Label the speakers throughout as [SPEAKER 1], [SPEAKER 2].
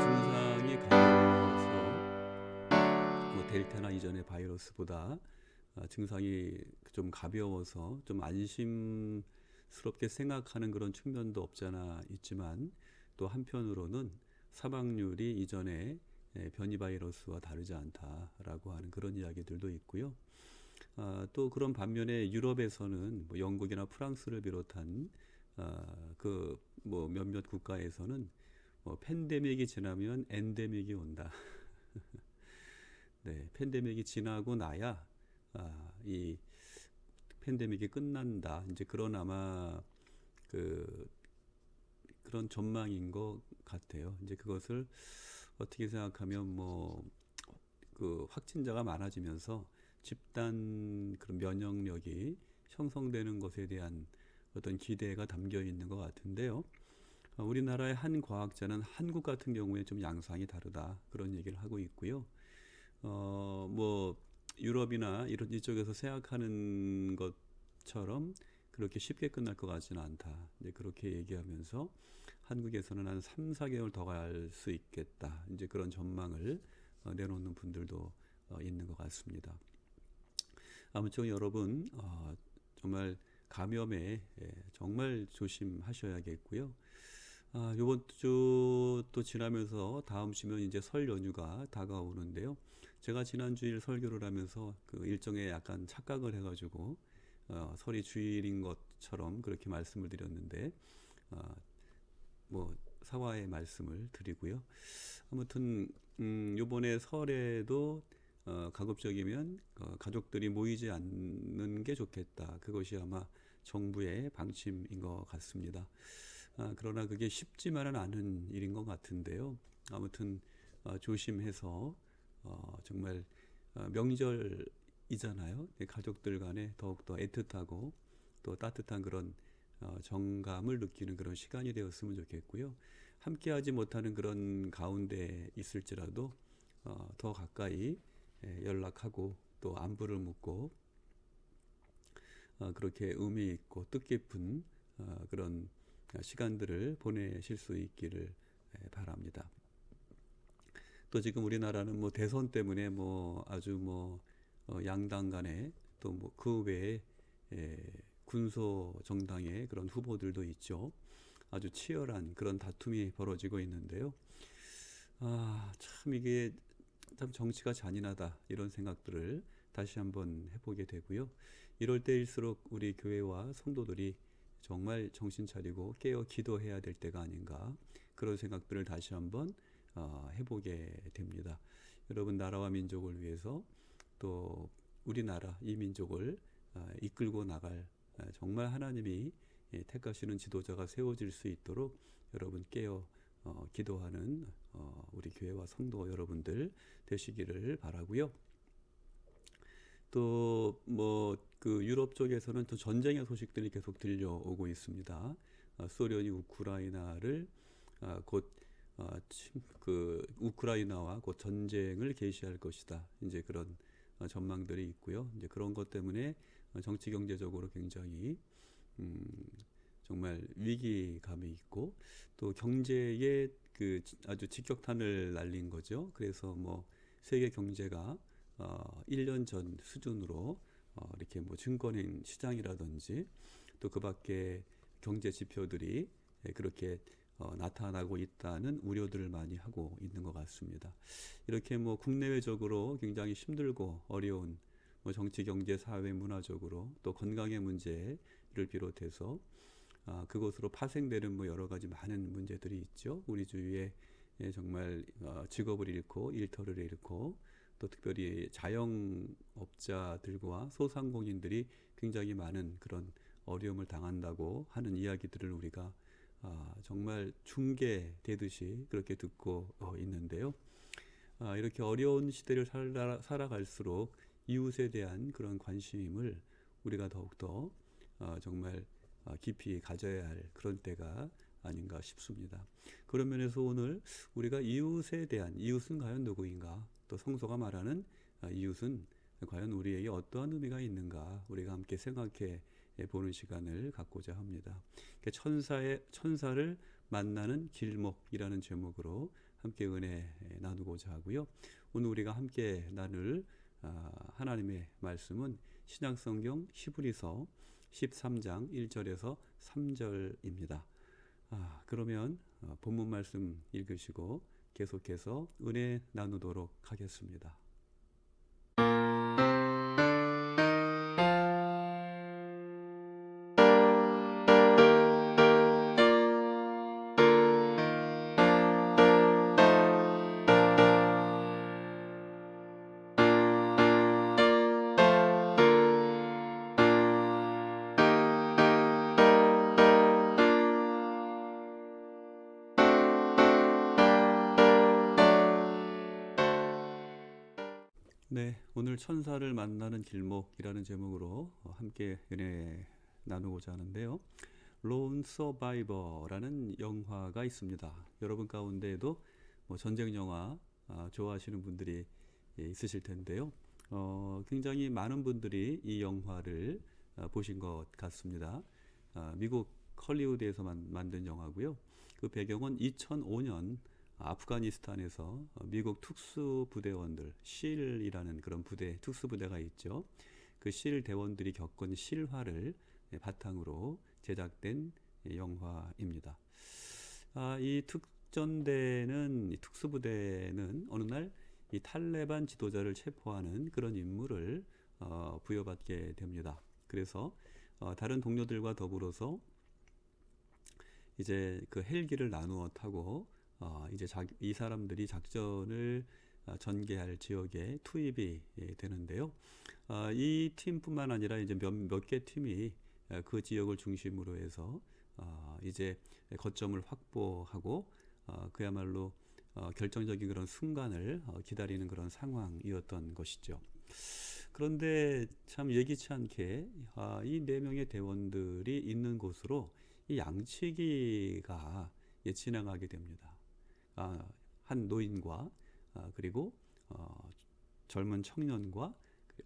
[SPEAKER 1] 증상이 가벼워서 델타나 이전의 바이러스보다 증상이 좀 가벼워서 좀 안심스럽게 생각하는 그런 측면도 없잖아 있지만, 또 한편으로는 사망률이 이전의 변이 바이러스와 다르지 않다라고 하는 그런 이야기들도 있고요. 또 그런 반면에 유럽에서는 뭐 영국이나 프랑스를 비롯한 그 뭐 몇몇 국가에서는 팬데믹이 지나면 엔데믹이 온다. 네, 팬데믹이 지나고 나야 이 팬데믹이 끝난다. 이제 그런 아마 그 그런 전망인 것 같아요. 이제 그것을 어떻게 생각하면 뭐 그 확진자가 많아지면서 집단 그런 면역력이 형성되는 것에 대한 어떤 기대가 담겨 있는 것 같은데요. 우리나라의 한 과학자는 한국 같은 경우에 좀 양상이 다르다 그런 얘기를 하고 있고요. 뭐 유럽이나 이런 이쪽에서 생각하는 것처럼 그렇게 쉽게 끝날 것 같지는 않다. 이제 그렇게 얘기하면서 한국에서는 한 3, 4개월 더 갈 수 있겠다. 이제 그런 전망을 내놓는 분들도 있는 것 같습니다. 아무쪼록 여러분 정말 감염에 정말 조심하셔야겠고요. 이번 주 또 지나면서 다음 주면 이제 설 연휴가 다가오는데요. 제가 지난 주일 설교를 하면서 그 일정에 약간 착각을 해가지고 설이 주일인 것처럼 그렇게 말씀을 드렸는데 어, 뭐 사과의 말씀을 드리고요. 아무튼 이번에 설에도 가급적이면 가족들이 모이지 않는 게 좋겠다. 그것이 아마 정부의 방침인 것 같습니다. 그러나 그게 쉽지만은 않은 일인 것 같은데요. 아무튼 조심해서 정말 명절이잖아요. 가족들 간에 더욱더 애틋하고 또 따뜻한 그런 정감을 느끼는 그런 시간이 되었으면 좋겠고요. 함께하지 못하는 그런 가운데 있을지라도 더 가까이 연락하고 또 안부를 묻고 그렇게 의미 있고 뜻깊은 그런 시간들을 보내실 수 있기를 바랍니다. 또 지금 우리나라는 뭐 대선 때문에 뭐 아주 뭐 양당 간에 또 뭐 그 외에 군소 정당의 그런 후보들도 있죠. 아주 치열한 그런 다툼이 벌어지고 있는데요. 참 이게 참 정치가 잔인하다 이런 생각들을 다시 한번 해보게 되고요. 이럴 때일수록 우리 교회와 성도들이 정말 정신 차리고 깨어 기도해야 될 때가 아닌가 그런 생각들을 다시 한번 해보게 됩니다. 여러분 나라와 민족을 위해서 또 우리나라 이 민족을 이끌고 나갈 정말 하나님이 택하시는 지도자가 세워질 수 있도록 여러분 깨어 기도하는 우리 교회와 성도 여러분들 되시기를 바라고요. 또 뭐 그 유럽 쪽에서는 또 전쟁의 소식들이 계속 들려오고 있습니다. 소련이 우크라이나를 곧 그 우크라이나와 곧 전쟁을 개시할 것이다. 이제 그런 전망들이 있고요. 이제 그런 것 때문에 정치 경제적으로 굉장히 정말 위기감이 있고 또 경제에 그 아주 직격탄을 날린 거죠. 그래서 뭐 세계 경제가 1년 전 수준으로 이렇게 뭐 증권인 시장이라든지 또 그 밖에 경제 지표들이 그렇게 나타나고 있다는 우려들을 많이 하고 있는 것 같습니다. 이렇게 뭐 국내외적으로 굉장히 힘들고 어려운 뭐 정치, 경제, 사회, 문화적으로 또 건강의 문제를 비롯해서 그것으로 파생되는 뭐 여러 가지 많은 문제들이 있죠. 우리 주위에 정말 직업을 잃고 일터를 잃고 또 특별히 자영업자들과 소상공인들이 굉장히 많은 그런 어려움을 당한다고 하는 이야기들을 우리가 정말 중계되듯이 그렇게 듣고 있는데요. 이렇게 어려운 시대를 살아갈수록 이웃에 대한 그런 관심을 우리가 더욱더 정말 깊이 가져야 할 그런 때가 아닌가 싶습니다. 그런 면에서 오늘 우리가 이웃에 대한 이웃은 과연 누구인가? 또 성서가 말하는 이웃은 과연 우리에게 어떠한 의미가 있는가? 우리가 함께 생각해 보는 시간을 갖고자 합니다. 천사를 만나는 길목이라는 제목으로 함께 은혜 나누고자 하고요. 오늘 우리가 함께 나눌 하나님의 말씀은 신약성경 히브리서 13장 1절에서 3절입니다. 그러면 본문 말씀 읽으시고 계속해서 은혜 나누도록 하겠습니다. 네, 오늘 천사를 만나는 길목이라는 제목으로 함께 은혜 나누고자 하는데요. 론 서바이버라는 영화가 있습니다. 여러분 가운데에도 전쟁 영화 좋아하시는 분들이 있으실 텐데요. 굉장히 많은 분들이 이 영화를 보신 것 같습니다. 미국 헐리우드에서 만든 영화고요. 그 배경은 2005년 아프가니스탄에서 미국 특수부대원들, 실이라는 그런 특수부대가 있죠. 그 실 대원들이 겪은 실화를 바탕으로 제작된 영화입니다. 이 특수부대는 어느 날 이 탈레반 지도자를 체포하는 그런 임무를 부여받게 됩니다. 그래서 다른 동료들과 더불어서 이제 그 헬기를 나누어 타고 이제 이 사람들이 작전을 전개할 지역에 투입이 되는데요. 이 팀뿐만 아니라 이제 몇 개 팀이 그 지역을 중심으로 해서 이제 거점을 확보하고 그야말로 결정적인 그런 순간을 기다리는 그런 상황이었던 것이죠. 그런데 참 예기치 않게 이 4명의 대원들이 있는 곳으로 이 양치기가 지나가게 됩니다. 한 노인과 그리고 젊은 청년과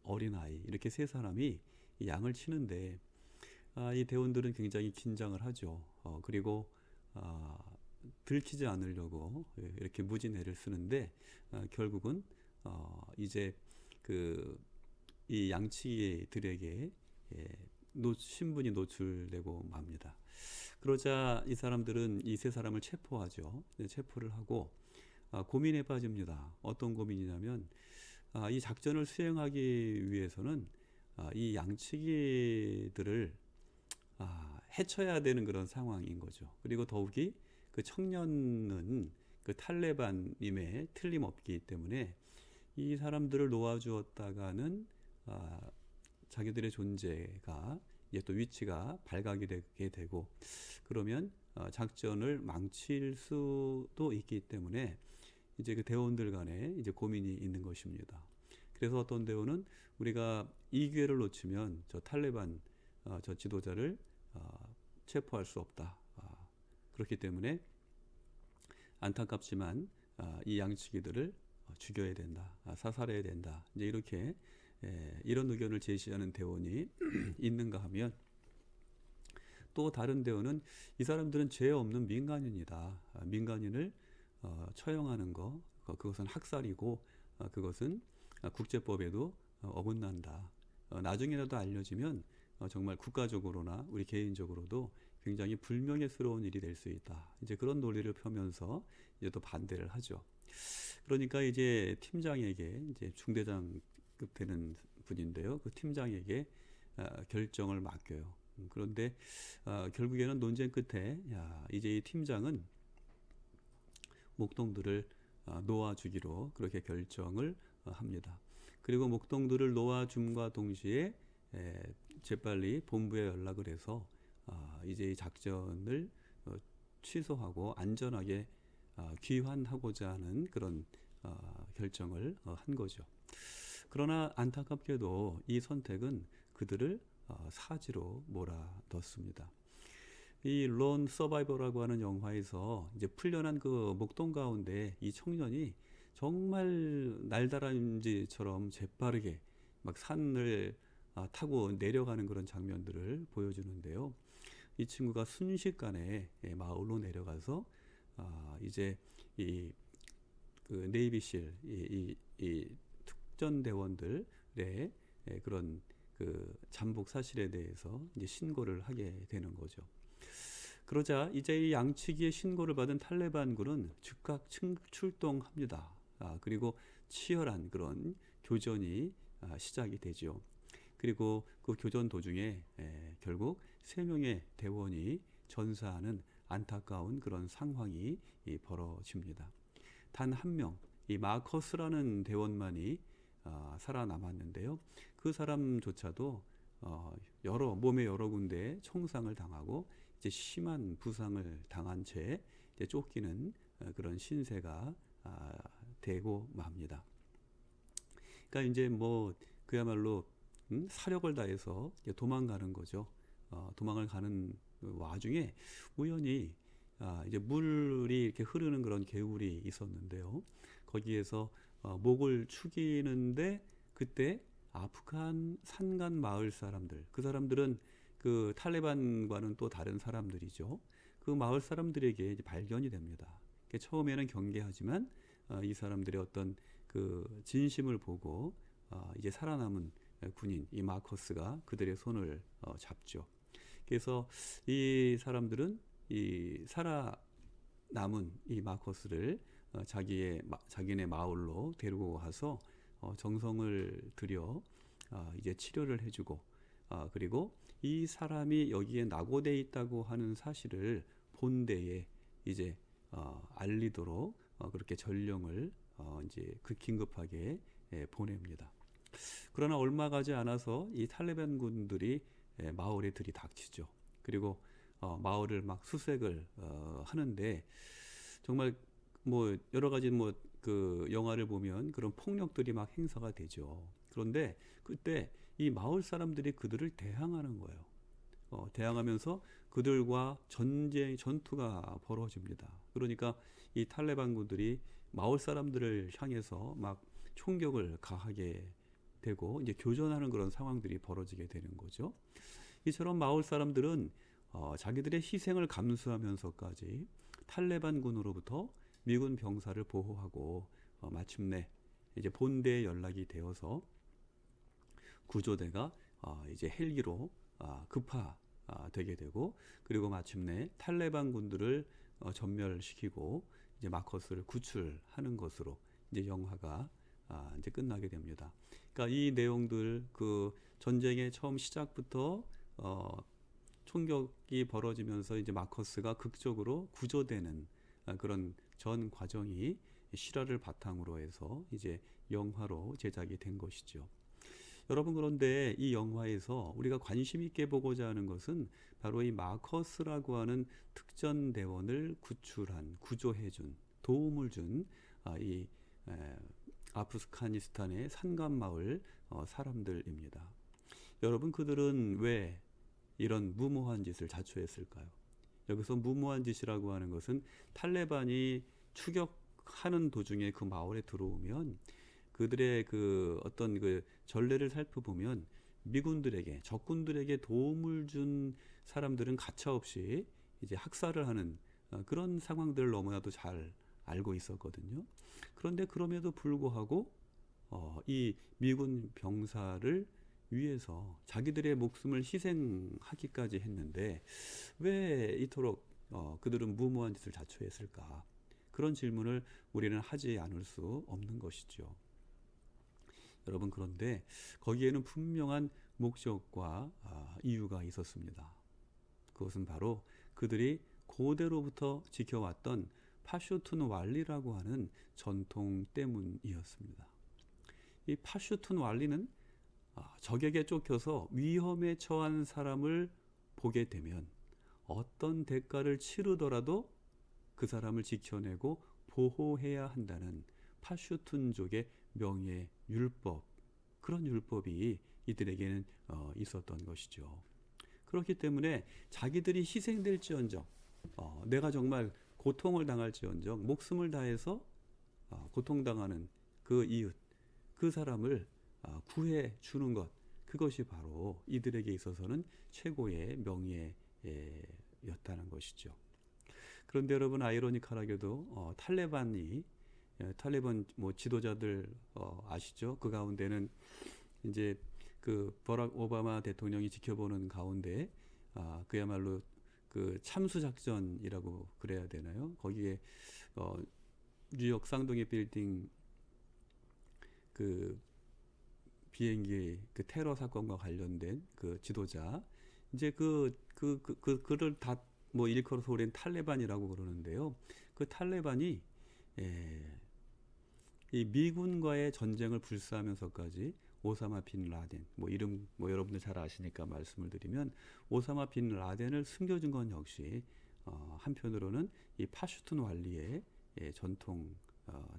[SPEAKER 1] 어린아이 이렇게 3사람이 이 양을 치는데 이 대원들은 굉장히 긴장을 하죠. 그리고 들키지 않으려고 이렇게 무진애를 쓰는데 결국은 이제 이 양치기들에게 신분이 노출되고 맙니다. 그러자 이 사람들은 이 3사람을 체포하죠. 체포를 하고 고민에 빠집니다. 어떤 고민이냐면 이 작전을 수행하기 위해서는 이 양치기들을 해쳐야 되는 그런 상황인 거죠. 그리고 더욱이 그 청년은 그 탈레반임에 틀림없기 때문에 이 사람들을 놓아주었다가는 자기들의 존재가 이제 또 위치가 발각이 되게 되고 그러면 작전을 망칠 수도 있기 때문에 이제 그 대원들 간에 이제 고민이 있는 것입니다. 그래서 어떤 대원은 우리가 이 기회를 놓치면 저 탈레반 저 지도자를 체포할 수 없다. 그렇기 때문에 안타깝지만 이 양치기들을 죽여야 된다. 사살해야 된다. 이제 이렇게 이런 의견을 제시하는 대원이 있는가 하면 또 다른 대원은 이 사람들은 죄 없는 민간인이다. 민간인을 처형하는 거 그것은 학살이고 그것은 국제법에도 어긋난다. 나중에라도 알려지면 정말 국가적으로나 우리 개인적으로도 굉장히 불명예스러운 일이 될 수 있다. 이제 그런 논리를 펴면서 이제 또 반대를 하죠. 그러니까 이제 팀장에게 이제 중대장급 되는 분인데요. 그 팀장에게 결정을 맡겨요. 그런데 결국에는 논쟁 끝에 이제 이 팀장은 목동들을 놓아주기로 그렇게 결정을 합니다. 그리고 목동들을 놓아줌과 동시에 재빨리 본부에 연락을 해서 이제 이 작전을 취소하고 안전하게 귀환하고자 하는 그런 결정을 한 거죠. 그러나 안타깝게도 이 선택은 그들을 사지로 몰아넣습니다. 이 론 서바이버라고 하는 영화에서 이제 풀려난 그 목동 가운데 이 청년이 정말 날다람쥐처럼 재빠르게 막 산을 타고 내려가는 그런 장면들을 보여주는데요. 이 친구가 순식간에 마을로 내려가서 이제 이 그 네이비실 이 특전대원들의 그런 그 잠복 사실에 대해서 이제 신고를 하게 되는 거죠. 그러자 이제 이 양측의 신고를 받은 탈레반군은 즉각 출동합니다. 그리고 치열한 그런 교전이 시작이 되죠. 그리고 그 교전 도중에 결국 3명의 대원이 전사하는 안타까운 그런 상황이 벌어집니다. 단 한 명, 이 마커스라는 대원만이 살아남았는데요. 그 사람조차도 몸의 여러 군데에 총상을 당하고 이제 심한 부상을 당한 채 이제 쫓기는 그런 신세가 되고 맙니다. 그러니까 이제 뭐 그야말로 사력을 다해서 이제 도망가는 거죠. 도망을 가는 와중에 우연히 이제 물이 이렇게 흐르는 그런 개울이 있었는데요. 거기에서 목을 축이는데 그때 아프간 산간 마을 사람들, 그 사람들은 그 탈레반과는 또 다른 사람들이죠. 그 마을 사람들에게 이제 발견이 됩니다. 처음에는 경계하지만 이 사람들의 어떤 그 진심을 보고 이제 살아남은 군인 이 마커스가 그들의 손을 잡죠. 그래서 이 사람들은 이 살아남은 이 마커스를 자기네 마을로 데리고 가서 정성을 들여 이제 치료를 해주고 그리고 이 사람이 여기에 낙오돼 있다고 하는 사실을 본대에 이제 알리도록 그렇게 전령을 이제 긴급하게 보냅니다. 그러나 얼마 가지 않아서 이 탈레반 군들이 마을에 들이닥치죠. 그리고 마을을 막 수색을 하는데 정말 뭐 여러 가지 뭐 그 영화를 보면 그런 폭력들이 막 행사가 되죠. 그런데 그때 이 마을 사람들이 그들을 대항하는 거예요. 대항하면서 그들과 전투가 벌어집니다. 그러니까 이 탈레반 군들이 마을 사람들을 향해서 막 총격을 가하게 되고 이제 교전하는 그런 상황들이 벌어지게 되는 거죠. 이처럼 마을 사람들은 자기들의 희생을 감수하면서까지 탈레반 군으로부터 미군 병사를 보호하고 마침내 이제 본대에 연락이 되어서 구조대가 이제 헬기로 급파되게 되고 그리고 마침내 탈레반 군들을 전멸시키고 이제 마커스를 구출하는 것으로 이제 영화가 이제 끝나게 됩니다. 그러니까 이 내용들 그 전쟁의 처음 시작부터 총격이 벌어지면서 이제 마커스가 극적으로 구조되는 그런 전 과정이 실화를 바탕으로 해서 이제 영화로 제작이 된 것이죠. 여러분 그런데 이 영화에서 우리가 관심 있게 보고자 하는 것은 바로 이 마커스라고 하는 특전 대원을 구조해준 도움을 준 이 아프가니스탄의 산간 마을 사람들입니다. 여러분 그들은 왜 이런 무모한 짓을 자초했을까요? 여기서 무모한 짓이라고 하는 것은 탈레반이 추격하는 도중에 그 마을에 들어오면 그들의 그 어떤 그 전례를 살펴보면 미군들에게 적군들에게 도움을 준 사람들은 가차없이 이제 학살을 하는 그런 상황들을 너무나도 잘 알고 있었거든요. 그런데 그럼에도 불구하고 이 미군 병사를 위해서 자기들의 목숨을 희생하기까지 했는데 왜 이토록 그들은 무모한 짓을 자초했을까? 그런 질문을 우리는 하지 않을 수 없는 것이죠. 여러분 그런데 거기에는 분명한 목적과 이유가 있었습니다. 그것은 바로 그들이 고대로부터 지켜왔던 파슈툰 왈리라고 하는 전통 때문이었습니다. 이 파슈툰 왈리는 적에게 쫓겨서 위험에 처한 사람을 보게 되면 어떤 대가를 치르더라도 그 사람을 지켜내고 보호해야 한다는 파슈툰족의 명예 율법, 그런 율법이 이들에게는 있었던 것이죠. 그렇기 때문에 자기들이 희생될지언정 내가 정말 고통을 당할지언정 목숨을 다해서 고통당하는 그 이웃, 그 사람을 구해 주는 것, 그것이 바로 이들에게 있어서는 최고의 명예였다는 것이죠. 그런데 여러분, 아이러니컬하게도 탈레반 뭐 지도자들 아시죠? 그 가운데는 이제 그 버락 오바마 대통령이 지켜보는 가운데 그야말로 그 참수 작전이라고 그래야 되나요? 거기에 뉴욕 쌍둥이 빌딩 그 비행기 그 테러 사건과 관련된 그 지도자, 이제 그를 다 뭐 일컬어서 우리는 탈레반이라고 그러는데요. 그 탈레반이 이 미군과의 전쟁을 불사하면서까지 오사마 빈 라덴, 뭐 이름 뭐 여러분들 잘 아시니까 말씀을 드리면, 오사마 빈 라덴을 숨겨준 건 역시 한편으로는 이 파슈툰 완리의 전통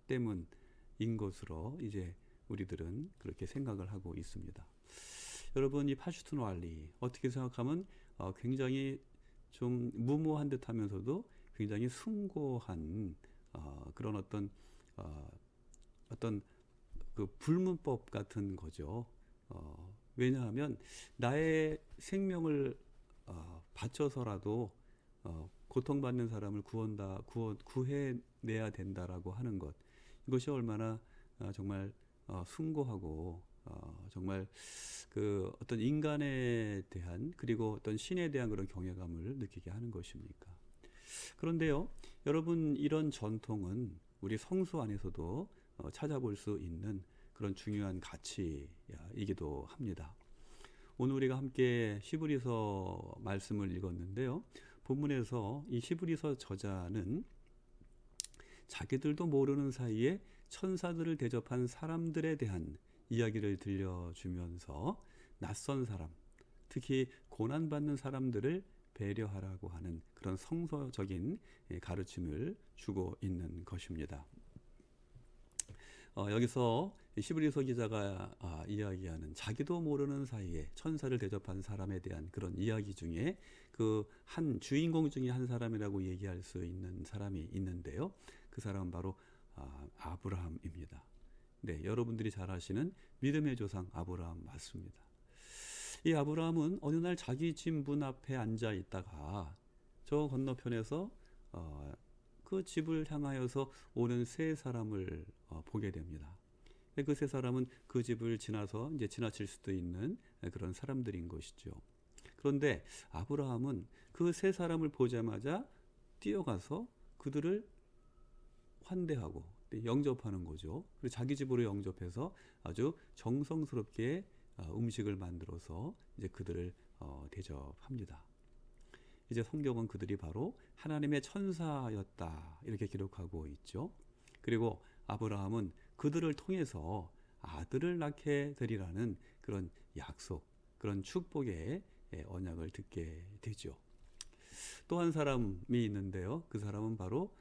[SPEAKER 1] 때문인 것으로 이제 우리들은 그렇게 생각을 하고 있습니다. 여러분, 이 파슈툰 완리 어떻게 생각하면 굉장히 좀 무모한 듯하면서도 굉장히 숭고한 그런 어떤 그 불문법 같은 거죠. 왜냐하면 나의 생명을 바쳐서라도 고통받는 사람을 구해내야 된다라고 하는 것, 이것이 얼마나 정말 숭고하고 정말 그 어떤 인간에 대한, 그리고 어떤 신에 대한 그런 경외감을 느끼게 하는 것입니까? 그런데요, 여러분, 이런 전통은 우리 성수 안에서도 찾아볼 수 있는 그런 중요한 가치이기도 합니다. 오늘 우리가 함께 히브리서 말씀을 읽었는데요. 본문에서 이 히브리서 저자는 자기들도 모르는 사이에 천사들을 대접한 사람들에 대한 이야기를 들려주면서 낯선 사람, 특히 고난받는 사람들을 배려하라고 하는 그런 성서적인 가르침을 주고 있는 것입니다. 여기서 히브리서 기자가 이야기하는 자기도 모르는 사이에 천사를 대접한 사람에 대한 그런 이야기 중에 그 한 주인공 중에 한 사람이라고 얘기할 수 있는 사람이 있는데요. 그 사람은 바로 아브라함입니다. 네, 여러분들이 잘 아시는 믿음의 조상 아브라함 맞습니다. 이 아브라함은 어느 날 자기 집 문 앞에 앉아 있다가 저 건너편에서 그 집을 향하여서 오는 세 사람을 보게 됩니다. 그 세 사람은 그 집을 지나서 이제 지나칠 수도 있는 그런 사람들인 것이죠. 그런데 아브라함은 그 세 사람을 보자마자 뛰어가서 그들을 환대하고 영접하는 거죠. 그리고 자기 집으로 영접해서 아주 정성스럽게 음식을 만들어서 이제 그들을 대접합니다. 이제 성경은 그들이 바로 하나님의 천사였다 이렇게 기록하고 있죠. 그리고 아브라함은 그들을 통해서 아들을 낳게 되리라는 그런 약속, 그런 축복의 언약을 듣게 되죠. 또 한 사람이 있는데요. 그 사람은 바로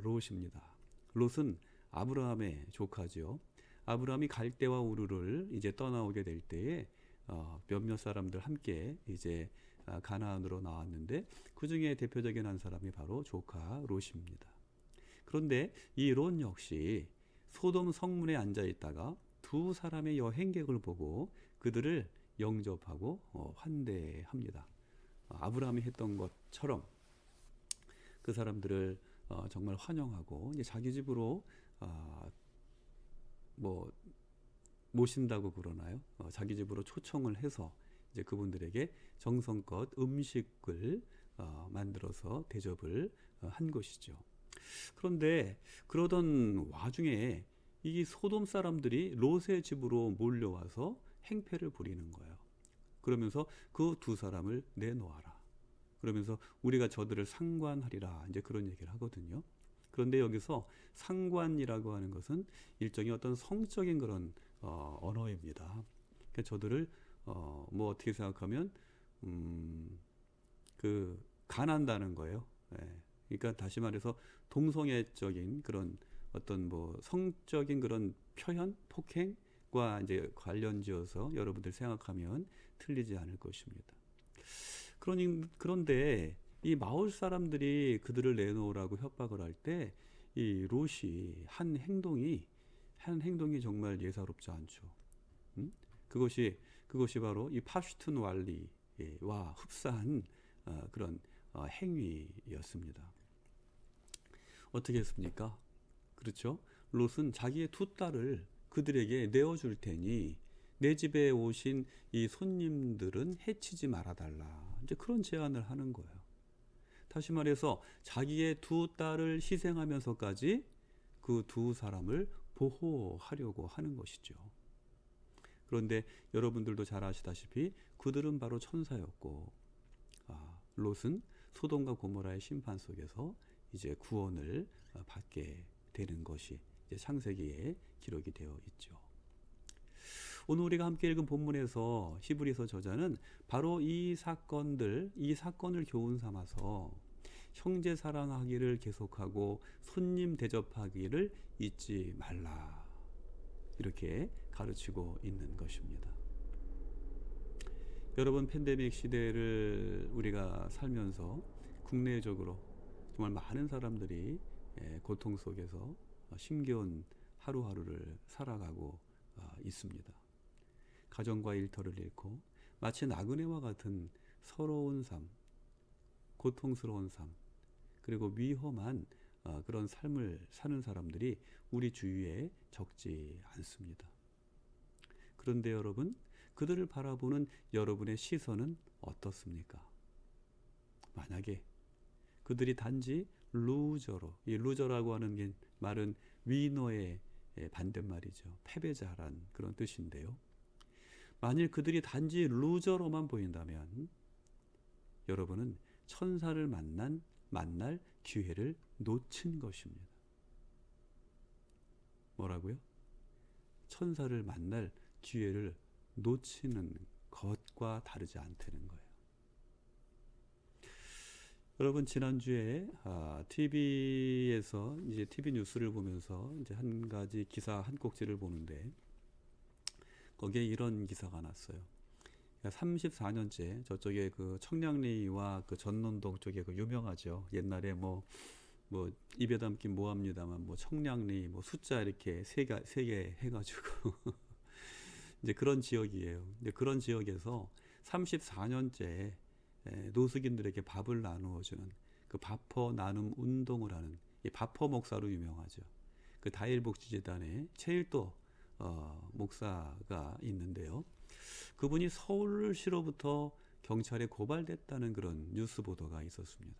[SPEAKER 1] 롯입니다. 롯은 아브라함의 조카죠. 아브라함이 갈대와 우르를 이제 떠나오게 될 때에 몇몇 사람들 함께 이제 가나안으로 나왔는데, 그 중에 대표적인 한 사람이 바로 조카 롯입니다. 그런데 이 롯 역시 소돔 성문에 앉아 있다가 두 사람의 여행객을 보고 그들을 영접하고 환대합니다. 아브라함이 했던 것처럼 그 사람들을 정말 환영하고 이제 자기 집으로 뭐 모신다고 그러나요? 자기 집으로 초청을 해서 이제 그분들에게 정성껏 음식을 만들어서 대접을 한 것이죠. 그런데 그러던 와중에 이 소돔 사람들이 롯의 집으로 몰려와서 행패를 부리는 거예요. 그러면서 그 두 사람을 내놓아라. 그러면서 우리가 저들을 상관하리라, 이제 그런 얘기를 하거든요. 그런데 여기서 상관이라고 하는 것은 일종의 어떤 성적인 그런 언어입니다. 그러니까 저들을 뭐 어떻게 생각하면 그 간한다는 거예요. 그러니까 다시 말해서 동성애적인 그런 어떤 뭐 성적인 그런 표현, 폭행과 이제 관련지어서 여러분들 생각하면 틀리지 않을 것입니다. 그런데 이 마을 사람들이 그들을 내놓으라고 협박을 할 때 이 롯이 한 행동이 정말 예사롭지 않죠. 그것이 그것이 바로 이 파슈툰 완리와 흡사한 그런 행위였습니다. 어떻게 했습니까? 그렇죠? 롯은 자기의 두 딸을 그들에게 내어줄 테니 내 집에 오신 이 손님들은 해치지 말아달라. 이제 그런 제안을 하는 거예요. 다시 말해서 자기의 두 딸을 희생하면서까지 그 두 사람을 보호하려고 하는 것이죠. 그런데 여러분들도 잘 아시다시피 그들은 바로 천사였고 롯은 소돔과 고모라의 심판 속에서 이제 구원을 받게 되는 것이 이제 창세기에 기록이 되어 있죠. 오늘 우리가 함께 읽은 본문에서 히브리서 저자는 바로 이 사건을 교훈 삼아서 형제 사랑하기를 계속하고 손님 대접하기를 잊지 말라, 이렇게 가르치고 있는 것입니다. 여러분, 팬데믹 시대를 우리가 살면서 국내적으로 정말 많은 사람들이 고통 속에서 힘겨운 하루하루를 살아가고 있습니다. 가정과 일터를 잃고 마치 나그네와 같은 서러운 삶, 고통스러운 삶, 그리고 위험한 그런 삶을 사는 사람들이 우리 주위에 적지 않습니다. 그런데 여러분, 그들을 바라보는 여러분의 시선은 어떻습니까? 만약에 그들이 단지 루저로, 이 루저라고 하는 게 말은 위너의 반대말이죠. 패배자란 그런 뜻인데요. 만일 그들이 단지 루저로만 보인다면 여러분은 천사를 만날 기회를 놓친 것입니다. 뭐라고요? 천사를 만날 기회를 놓치는 것과 다르지 않다는 거예요. 여러분, 지난주에 TV에서 이제 TV 뉴스를 보면서 이제 한 가지 기사 한 꼭지를 보는데 거기에 이런 기사가 났어요. 34년째 저쪽에 그 청량리와 그 전논동 쪽에 그 유명하죠. 옛날에 뭐 입에 담긴 뭐합니다만 뭐 청량리 뭐 숫자 이렇게 세 개 해가지고 이제 그런 지역이에요. 이제 그런 지역에서 34년째 노숙인들에게 밥을 나누어주는 그 바퍼 나눔 운동을 하는 이 바퍼 목사로 유명하죠. 그 다일복지재단의 최일도 목사가 있는데요. 그분이 서울시로부터 경찰에 고발됐다는 그런 뉴스 보도가 있었습니다.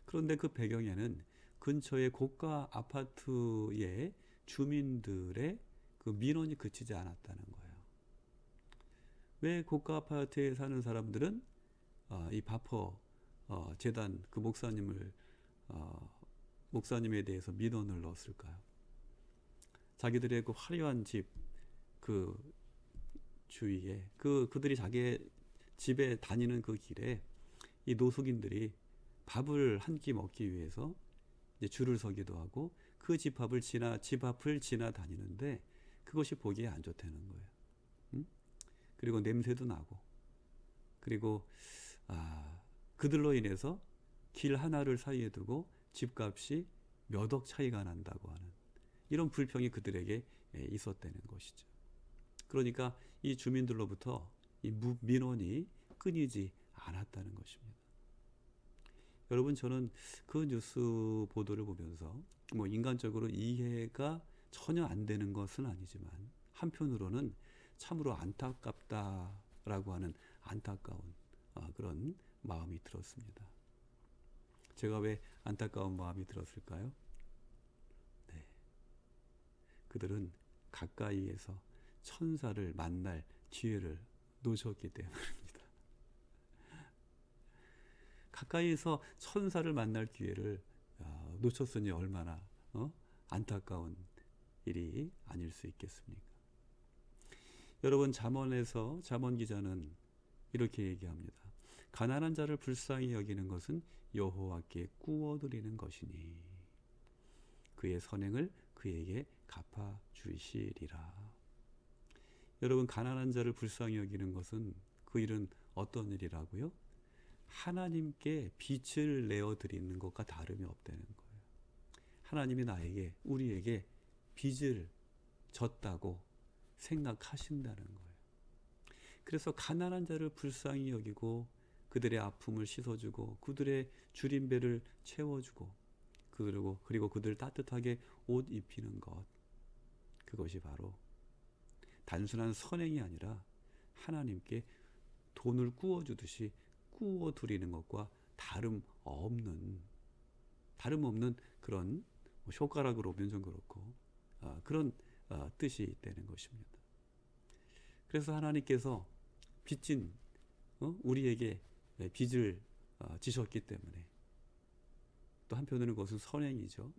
[SPEAKER 1] 그런데 그 배경에는 근처의 고가 아파트의 주민들의 그 민원이 그치지 않았다는 거예요. 왜 고가 아파트에 사는 사람들은 이 바퍼 재단 그 목사님에 대해서 민원을 넣었을까요? 자기들의 그 화려한 집 그 주위에 그들이 자기 집에 다니는 그 길에 이 노숙인들이 밥을 한 끼 먹기 위해서 이제 줄을 서기도 하고 그 집 앞을 지나다니는데 그것이 보기에 안 좋다는 거예요. 그리고 냄새도 나고, 그리고 그들로 인해서 길 하나를 사이에 두고 집값이 몇 억 차이가 난다고 하는 이런 불평이 그들에게 있었다는 것이죠. 그러니까 이 주민들로부터 이 민원이 끊이지 않았다는 것입니다. 여러분, 저는 그 뉴스 보도를 보면서 뭐 인간적으로 이해가 전혀 안 되는 것은 아니지만 한편으로는 참으로 안타깝다라고 하는 안타까운 그런 마음이 들었습니다. 제가 왜 안타까운 마음이 들었을까요? 네, 그들은 가까이에서 천사를 만날 기회를 놓쳤기 때문입니다. 가까이에서 천사를 만날 기회를 놓쳤으니 얼마나 안타까운 일이 아닐 수 있겠습니까? 여러분, 잠언에서 잠언 기자는 이렇게 얘기합니다. 가난한 자를 불쌍히 여기는 것은 여호와께 꾸어드리는 것이니 그의 선행을 그에게 갚아 주시리라. 여러분, 가난한 자를 불쌍히 여기는 것은 그 일은 어떤 일이라고요? 하나님께 빛을 내어드리는 것과 다름이 없다는 거예요. 하나님이 우리에게 빚을 졌다고 생각하신다는 거예요. 그래서 가난한 자를 불쌍히 여기고 그들의 아픔을 씻어주고 그들의 주린 배를 채워주고 그리고 그들 따뜻하게 옷 입히는 것, 그것이 바로 단순한 선행이 아니라 하나님께 돈을 꾸어주듯이 꾸어드리는 것과 다름없는 그런 효과락으로 보면 좀 그렇고 그런 뜻이 있다는 것입니다. 그래서 하나님께서 빚진 우리에게 빚을 지셨기 때문에 또 한편으로는 그것은 선행이죠.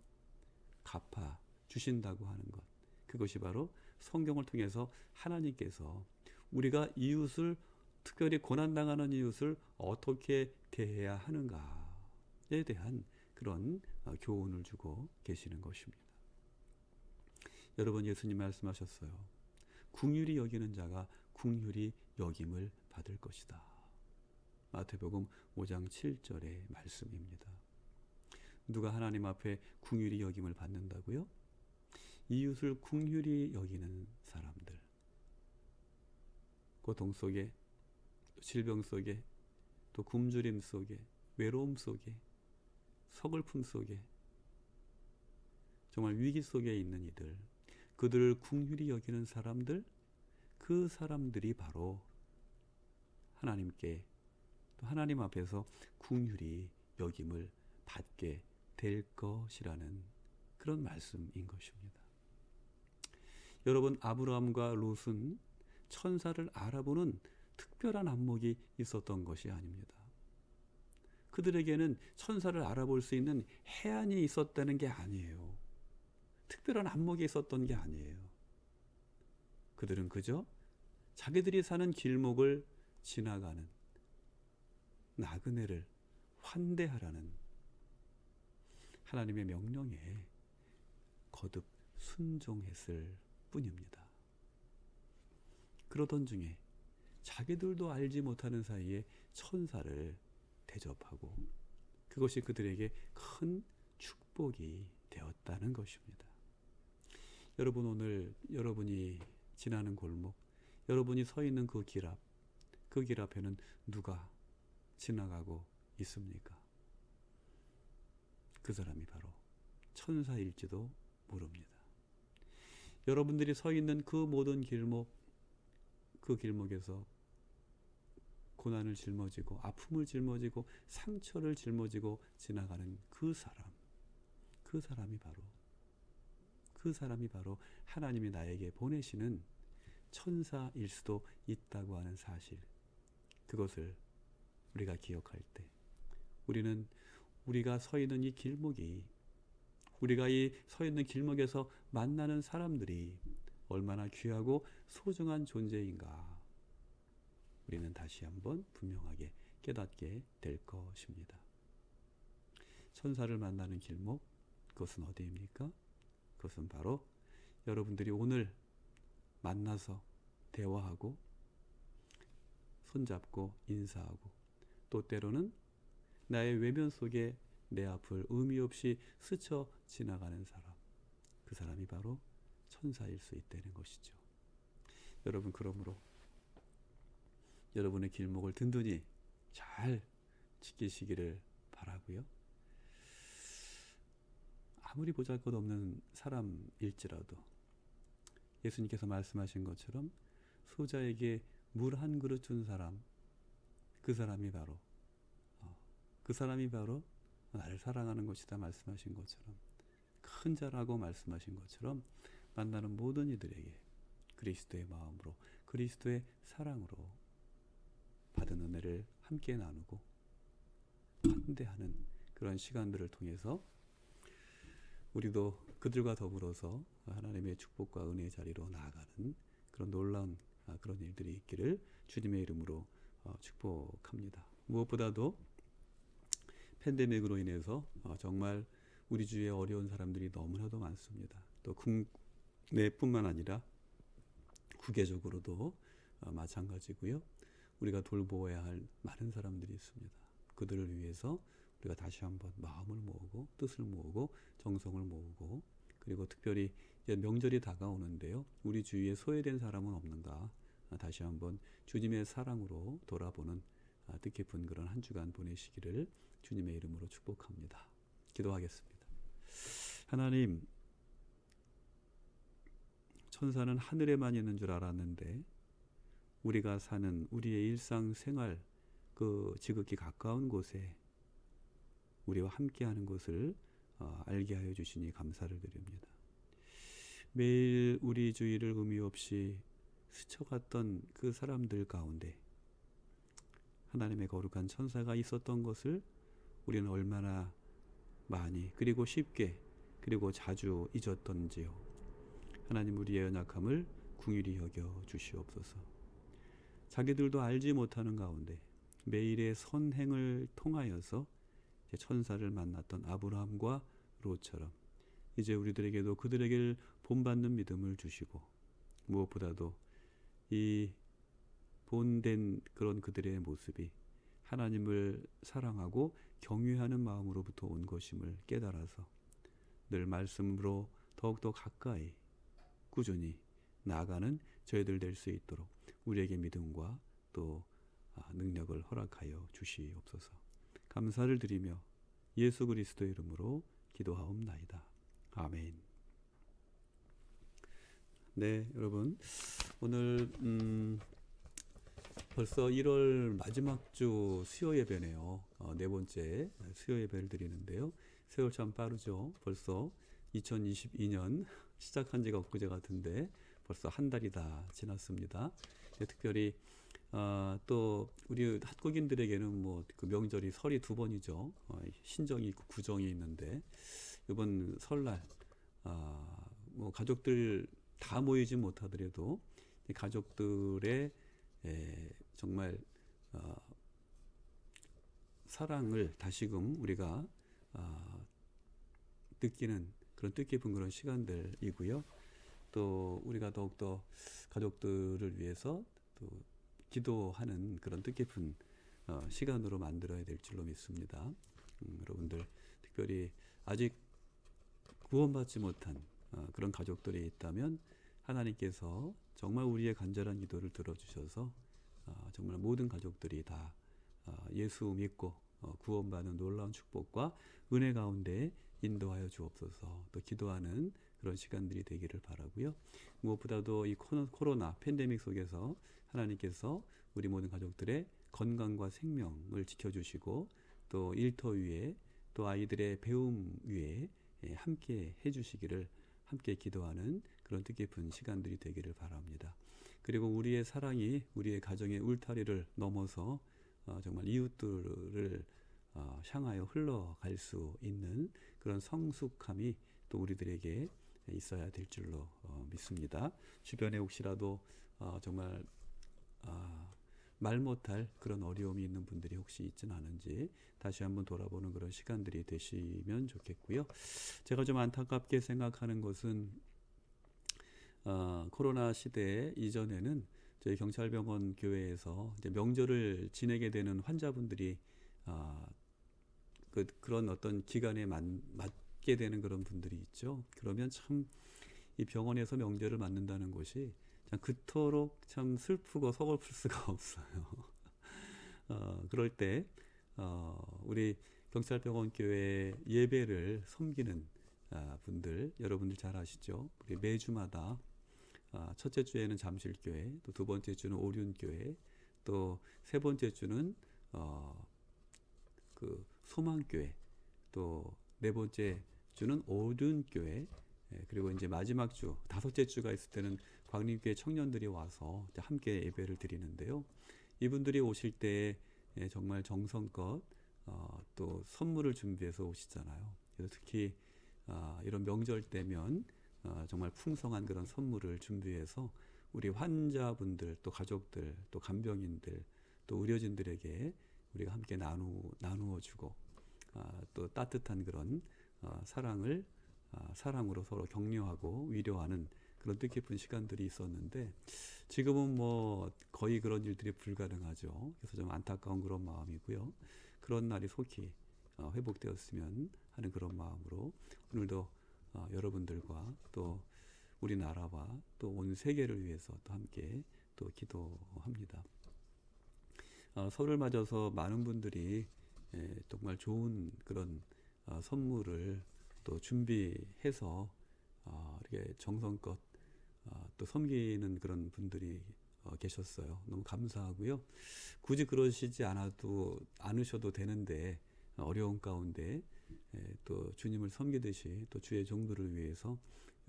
[SPEAKER 1] 갚아 주신다고 하는 것, 그것이 바로 성경을 통해서 하나님께서 우리가 이웃을, 특별히 고난당하는 이웃을 어떻게 대해야 하는가에 대한 그런 교훈을 주고 계시는 것입니다. 여러분, 예수님 말씀하셨어요. 긍휼히 여기는 자가 긍휼히 여김을 받을 것이다. 마태복음 5장 7절의 말씀입니다. 누가 하나님 앞에 긍휼히 여김을 받는다고요? 이웃을 긍휼히 여기는 사람들. 고통 속에, 질병 속에, 또 굶주림 속에, 외로움 속에, 서글픔 속에, 정말 위기 속에 있는 이들, 그들을 긍휼히 여기는 사람들, 그 사람들이 바로 하나님께, 또 하나님 앞에서 긍휼히 여김을 받게 될 것이라는 그런 말씀인 것입니다. 여러분, 아브라함과 롯은 천사를 알아보는 특별한 안목이 있었던 것이 아닙니다. 그들에게는 천사를 알아볼 수 있는 해안이 있었다는 게 아니에요. 특별한 안목이 있었던 게 아니에요. 그들은 그저 자기들이 사는 길목을 지나가는 나그네를 환대하라는 하나님의 명령에 거듭 순종했을 뿐입니다. 그러던 중에 자기들도 알지 못하는 사이에 천사를 대접하고 그것이 그들에게 큰 축복이 되었다는 것입니다. 여러분, 오늘 여러분이 지나는 골목, 여러분이 서 있는 그 길 앞에는 누가 지나가고 있습니까? 그 사람이 바로 천사일지도 모릅니다. 여러분들이 서 있는 그 모든 길목, 그 길목에서 고난을 짊어지고 아픔을 짊어지고 상처를 짊어지고 지나가는 그 사람이 바로 하나님이 나에게 보내시는 천사일 수도 있다고 하는 사실, 그것을 우리가 기억할 때 우리는 우리가 서 있는 이 길목이, 우리가 이 서 있는 길목에서 만나는 사람들이 얼마나 귀하고 소중한 존재인가, 우리는 다시 한번 분명하게 깨닫게 될 것입니다. 천사를 만나는 길목, 그것은 어디입니까? 그것은 바로 여러분들이 오늘 만나서 대화하고 손잡고 인사하고 또 때로는 나의 외면 속에 내 앞을 의미 없이 스쳐 지나가는 사람, 그 사람이 바로 천사일 수 있다는 것이죠. 여러분, 그러므로 여러분의 길목을 든든히 잘 지키시기를 바라고요. 아무리 보잘것없는 사람일지라도 예수님께서 말씀하신 것처럼 소자에게 물 한 그릇 준 사람, 그 사람이 바로 나를 사랑하는 것이다 말씀하신 것처럼, 큰 자라고 말씀하신 것처럼 만나는 모든 이들에게 그리스도의 마음으로, 그리스도의 사랑으로 받은 은혜를 함께 나누고 환대하는 그런 시간들을 통해서 우리도 그들과 더불어서 하나님의 축복과 은혜의 자리로 나아가는 그런 놀라운 그런 일들이 있기를 주님의 이름으로 축복합니다. 무엇보다도 팬데믹으로 인해서 정말 우리 주위에 어려운 사람들이 너무나도 많습니다. 또 국내뿐만 아니라 국외적으로도 마찬가지고요. 우리가 돌보아야 할 많은 사람들이 있습니다. 그들을 위해서 우리가 다시 한번 마음을 모으고 뜻을 모으고 정성을 모으고, 그리고 특별히 이제 명절이 다가오는데요. 우리 주위에 소외된 사람은 없는가 다시 한번 주님의 사랑으로 돌아보는 뜻깊은 그런 한 주간 보내시기를 주님의 이름으로 축복합니다. 기도하겠습니다. 하나님, 천사는 하늘에만 있는 줄 알았는데 우리가 사는 우리의 일상생활 그 지극히 가까운 곳에 우리와 함께하는 것을 알게 하여 주시니 감사를 드립니다. 매일 우리 주위를 의미 없이 스쳐갔던 그 사람들 가운데 하나님의 거룩한 천사가 있었던 것을 우리는 얼마나 많이 그리고 쉽게 그리고 자주 잊었던지요. 하나님, 우리의 연약함을 긍휼히 여겨 주시옵소서. 자기들도 알지 못하는 가운데 매일의 선행을 통하여서 천사를 만났던 아브라함과 롯처럼 이제 우리들에게도 그들에게 본받는 믿음을 주시고, 무엇보다도 이 본된 그런 그들의 모습이 하나님을 사랑하고 경외하는 마음으로부터 온 것임을 깨달아서 늘 말씀으로 더욱더 가까이 꾸준히 나아가는 저희들 될 수 있도록 우리에게 믿음과 또 능력을 허락하여 주시옵소서. 감사를 드리며 예수 그리스도의 이름으로 기도하옵나이다. 아멘. 네, 여러분, 오늘 벌써 1월 마지막 주 수요 예배네요. 네 번째 수요 예배를 드리는데요. 세월 참 빠르죠. 벌써 2022년 시작한 지가 엊그제 같은데 벌써 한 달이 다 지났습니다. 특별히 또 우리 한국인들에게는 뭐 그 명절이 설이 두 번이죠. 신정이 있고 구정이 있는데 이번 설날 뭐 가족들 다 모이지 못하더라도 가족들의 정말 사랑을 다시금 우리가 느끼는 그런 뜻깊은 그런 시간들이고요. 또 우리가 더욱더 가족들을 위해서 또 기도하는 그런 뜻깊은 시간으로 만들어야 될 줄로 믿습니다. 여러분들 특별히 아직 구원받지 못한 그런 가족들이 있다면 하나님께서 정말 우리의 간절한 기도를 들어주셔서 정말 모든 가족들이 다 예수 믿고 구원받는 놀라운 축복과 은혜 가운데 인도하여 주옵소서. 또 기도하는 그런 시간들이 되기를 바라고요. 무엇보다도 이 코로나 팬데믹 속에서 하나님께서 우리 모든 가족들의 건강과 생명을 지켜주시고 또 일터 위에 또 아이들의 배움 위에 함께 해주시기를 함께 기도하는 그런 뜻깊은 시간들이 되기를 바랍니다. 그리고 우리의 사랑이 우리의 가정의 울타리를 넘어서 정말 이웃들을 향하여 흘러갈 수 있는 그런 성숙함이 또 우리들에게 있어야 될 줄로 믿습니다. 주변에 혹시라도 정말 말 못할 그런 어려움이 있는 분들이 혹시 있지는 않은지 다시 한번 돌아보는 그런 시간들이 되시면 좋겠고요. 제가 좀 안타깝게 생각하는 것은 코로나 시대 이전에는 저희 경찰병원 교회에서 이제 명절을 지내게 되는 환자분들이 그런 어떤 기간에 맞게 되는 그런 분들이 있죠. 그러면 참 이 병원에서 명절을 맞는다는 것이 참 그토록 참 슬프고 서글플 수가 없어요. 그럴 때 우리 경찰병원 교회 예배를 섬기는 분들, 여러분들 잘 아시죠? 우리 매주마다 첫째 주에는 잠실교회, 또 두 번째 주는 오륜교회, 또 세 번째 주는 그 소망교회, 또 네 번째 주는 오륜교회, 그리고 이제 마지막 주, 다섯째 주가 있을 때는 광림교회 청년들이 와서 함께 예배를 드리는데요. 이분들이 오실 때 정말 정성껏 또 선물을 준비해서 오시잖아요. 그래서 특히 이런 명절 때면 정말 풍성한 그런 선물을 준비해서 우리 환자분들 또 가족들 또 간병인들 또 의료진들에게 우리가 함께 나누어주고 또 따뜻한 그런 사랑으로 서로 격려하고 위로하는 그런 뜻깊은 시간들이 있었는데 지금은 뭐 거의 그런 일들이 불가능하죠. 그래서 좀 안타까운 그런 마음이고요. 그런 날이 속히 회복되었으면 하는 그런 마음으로 오늘도 여러분들과 또 우리나라와 또 온 세계를 위해서 또 함께 또 기도합니다. 설을 맞아서 많은 분들이 정말 좋은 그런 선물을 또 준비해서 이렇게 정성껏 또 섬기는 그런 분들이 계셨어요. 너무 감사하고요. 굳이 그러시지 않으셔도 되는데 어려운 가운데 또 주님을 섬기듯이 또 주의 종들을 위해서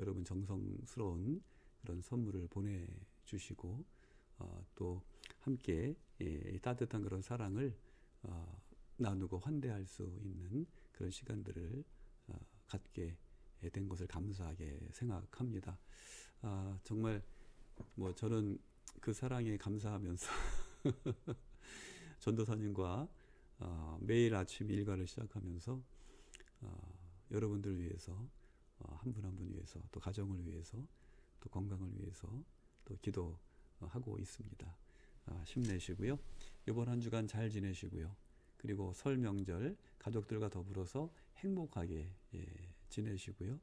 [SPEAKER 1] 여러분 정성스러운 그런 선물을 보내주시고 또 함께 따뜻한 그런 사랑을 나누고 환대할 수 있는 그런 시간들을 갖게 된 것을 감사하게 생각합니다. 정말 뭐 저는 그 사랑에 감사하면서 전도사님과 매일 아침 일과를 시작하면서 여러분들을 위해서 한 분 한 분 위해서 또 가정을 위해서 또 건강을 위해서 또 기도하고 있습니다. 힘내시고요. 이번 한 주간 잘 지내시고요. 그리고 설 명절 가족들과 더불어서 행복하게 지내시고요.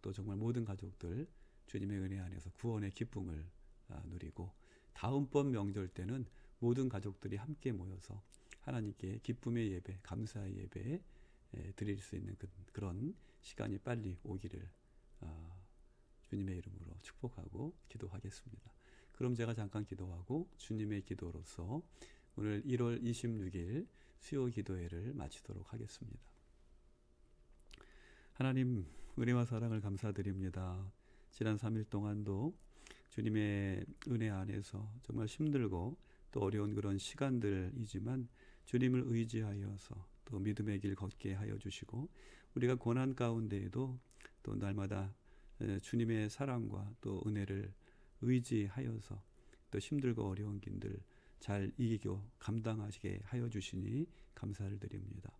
[SPEAKER 1] 또 정말 모든 가족들 주님의 은혜 안에서 구원의 기쁨을 누리고 다음번 명절 때는 모든 가족들이 함께 모여서 하나님께 기쁨의 예배, 감사의 예배 드릴 수 있는 그런 시간이 빨리 오기를 주님의 이름으로 축복하고 기도하겠습니다. 그럼 제가 잠깐 기도하고 주님의 기도로서 오늘 1월 26일 수요 기도회를 마치도록 하겠습니다. 하나님 은혜와 사랑을 감사드립니다. 지난 3일 동안도 주님의 은혜 안에서 정말 힘들고 또 어려운 그런 시간들이지만 주님을 의지하여서 또 믿음의 길 걷게 하여 주시고 우리가 고난 가운데에도 또 날마다 주님의 사랑과 또 은혜를 의지하여서 또 힘들고 어려운 길들 잘 이기고 감당하시게 하여 주시니 감사를 드립니다.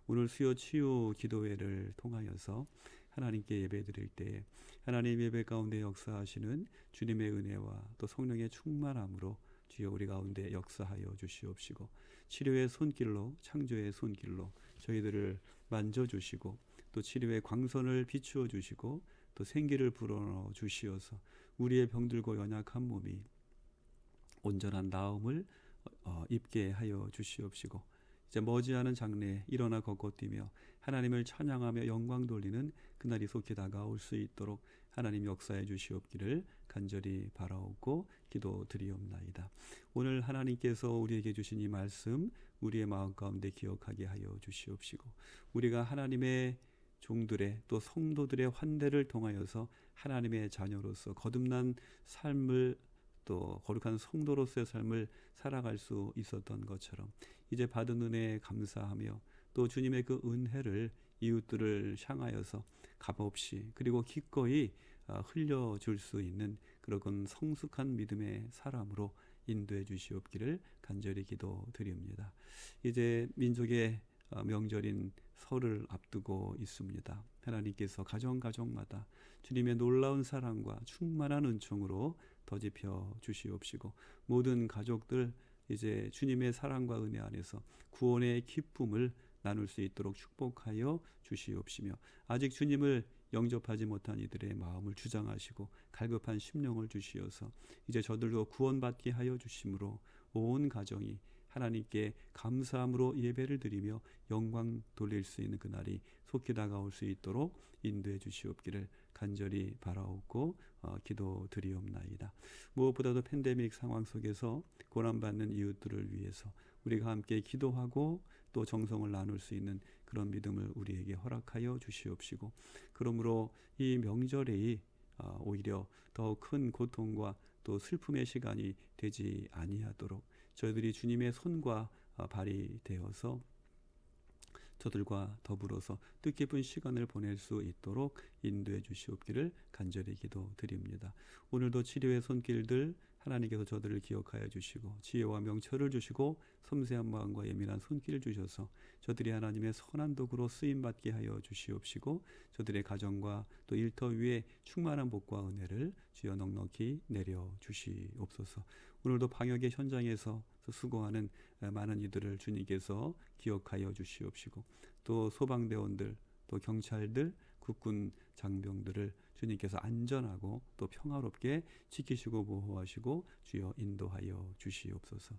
[SPEAKER 1] 오늘 수요 치유 기도회를 통하여서 하나님께 예배드릴 때 하나님 예배 가운데 역사하시는 주님의 은혜와 또 성령의 충만함으로 주여 우리 가운데 역사하여 주시옵시고 치료의 손길로 창조의 손길로 저희들을 만져주시고 또 치료의 광선을 비추어 주시고 또 생기를 불어넣어 주시어서 우리의 병들고 연약한 몸이 온전한 나음을 입게 하여 주시옵시고 이제 머지않은 장래에 일어나 걷고 뛰며 하나님을 찬양하며 영광 돌리는 그날이 속히 다가올 수 있도록 하나님 역사해 주시옵기를 간절히 바라옵고 기도드리옵나이다. 오늘 하나님께서 우리에게 주신 이 말씀 우리의 마음 가운데 기억하게 하여 주시옵시고 우리가 하나님의 종들의 또 성도들의 환대를 통하여서 하나님의 자녀로서 거듭난 삶을 또 거룩한 성도로서의 삶을 살아갈 수 있었던 것처럼 이제 받은 은혜에 감사하며 또 주님의 그 은혜를 이웃들을 향하여서 값없이 그리고 기꺼이 흘려줄 수 있는 그런 성숙한 믿음의 사람으로 인도해 주시옵기를 간절히 기도드립니다. 이제 민족의 명절인 설을 앞두고 있습니다. 하나님께서 가정가정마다 주님의 놀라운 사랑과 충만한 은총으로 더집혀 주시옵시고 모든 가족들 이제 주님의 사랑과 은혜 안에서 구원의 기쁨을 나눌 수 있도록 축복하여 주시옵시며 아직 주님을 영접하지 못한 이들의 마음을 주장하시고 갈급한 심령을 주시어서 이제 저들도 구원받게 하여 주심으로 온 가정이 하나님께 감사함으로 예배를 드리며 영광 돌릴 수 있는 그날이 속히 다가올 수 있도록 인도해 주시옵기를 간절히 바라옵고 기도드리옵나이다. 무엇보다도 팬데믹 상황 속에서 고난받는 이웃들을 위해서 우리가 함께 기도하고 또 정성을 나눌 수 있는 그런 믿음을 우리에게 허락하여 주시옵시고 그러므로 이 명절이 오히려 더 큰 고통과 또 슬픔의 시간이 되지 아니하도록 저희들이 주님의 손과 발이 되어서 저들과 더불어서 뜻깊은 시간을 보낼 수 있도록 인도해 주시옵기를 간절히 기도드립니다. 오늘도 치료의 손길들 하나님께서 저들을 기억하여 주시고 지혜와 명철을 주시고 섬세한 마음과 예민한 손길을 주셔서 저들이 하나님의 선한 도구로 쓰임받게 하여 주시옵시고 저들의 가정과 또 일터 위에 충만한 복과 은혜를 주여 넉넉히 내려 주시옵소서. 오늘도 방역의 현장에서 수고하는 많은 이들을 주님께서 기억하여 주시옵시고 또 소방대원들 또 경찰들 국군 장병들을 주님께서 안전하고 또 평화롭게 지키시고 보호하시고 주여 인도하여 주시옵소서.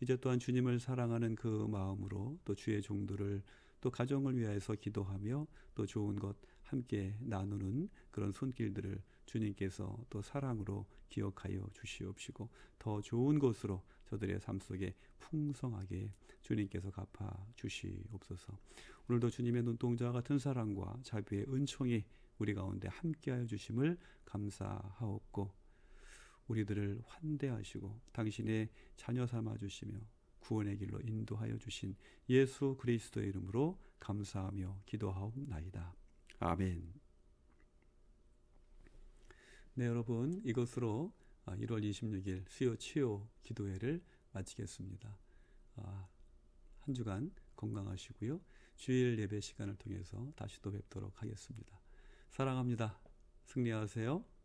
[SPEAKER 1] 이제 또한 주님을 사랑하는 그 마음으로 또 주의 종들을 또 가정을 위하여서 기도하며 또 좋은 것 함께 나누는 그런 손길들을 주님께서 또 사랑으로 기억하여 주시옵시고 더 좋은 것으로 저들의 삶 속에 풍성하게 주님께서 갚아 주시옵소서. 오늘도 주님의 눈동자와 같은 사랑과 자비의 은총이 우리 가운데 함께하여 주심을 감사하옵고 우리들을 환대하시고 당신의 자녀 삼아 주시며 구원의 길로 인도하여 주신 예수 그리스도의 이름으로 감사하며 기도하옵나이다. 아멘. 네, 여러분, 이것으로 1월 26일 수요 치유 기도회를 마치겠습니다. 한 주간 건강하시고요. 주일 예배 시간을 통해서 다시 또 뵙도록 하겠습니다. 사랑합니다. 승리하세요.